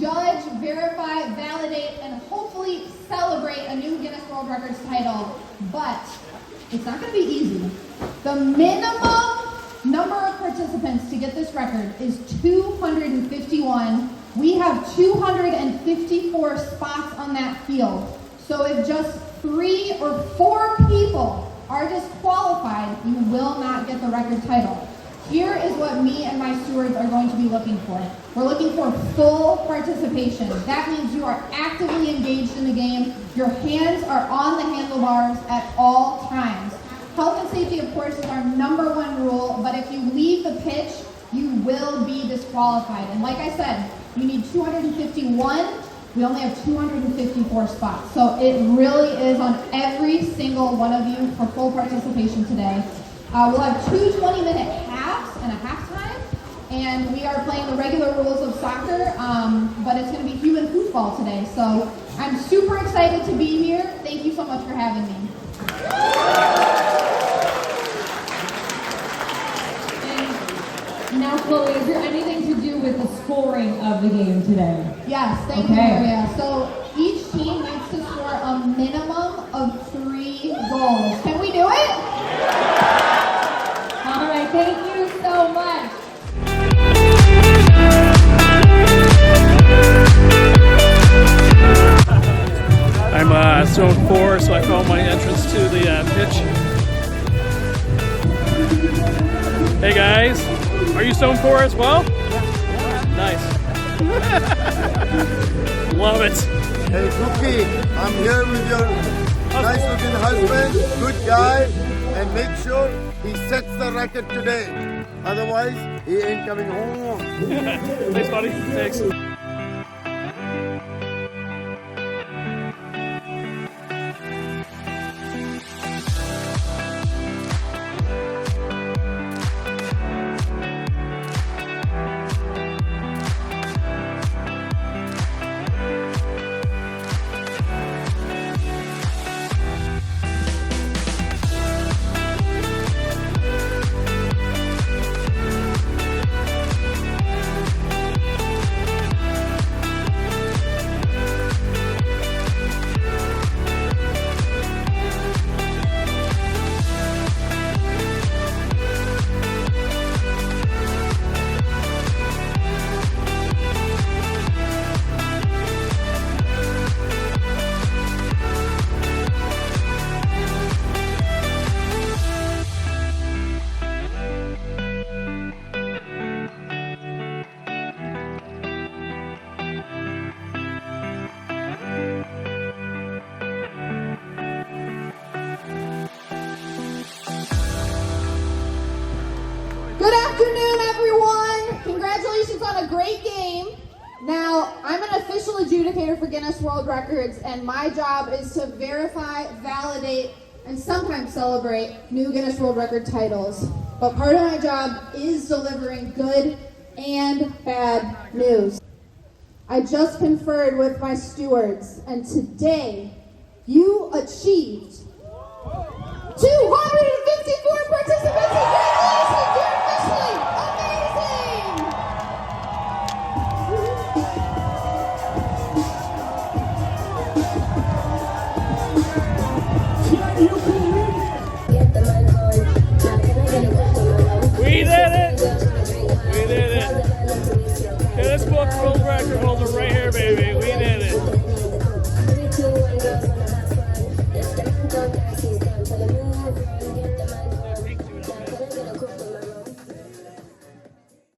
judge, verify, validate, and hopefully celebrate a new Guinness World Records title. But it's not going to be easy. The minimum number of participants to get this record is 251. We have 254 spots on that field. So if just 3 or 4 people are disqualified, you will not get the record title. Here is what me and my stewards are going to be looking for. We're looking for full participation. That means you are actively engaged in the game. Your hands are on the handlebars at all times. Health and safety, of course, is our #1 rule, but if you leave the pitch, you will be disqualified. And like I said, you need 251. We only have 254 spots. So it really is on every single one of you for full participation today. We'll have 2 20-minute halves and a halftime, and we are playing the regular rules of soccer, but it's going to be human foosball today. So I'm super excited to be here. Thank you so much for having me. And now, Chloe, is there anything to do with the scoring of the game today? Yes, thank you, Maria. So each team needs to score a minimum of 3 goals. Can we do it? All right, thank you so much. I'm zone 4, so I found my entrance to the pitch. Hey guys, are you zone 4 as well? Nice. Love it. Hey Cookie, I'm here with your nice looking husband, good guy, and make sure he sets the record today. Otherwise, he ain't coming home. Thanks, buddy. Thanks. Good afternoon, everyone. Congratulations on a great game. Now, I'm an official adjudicator for Guinness World Records, and my job is to verify, validate, and sometimes celebrate new Guinness World Record titles. But part of my job is delivering good and bad news. I just conferred with my stewards, and today you achieved 254 participants. Congratulations, you're officially amazing! We did it! We did it! Guinness World Record holder right here, baby. We did it.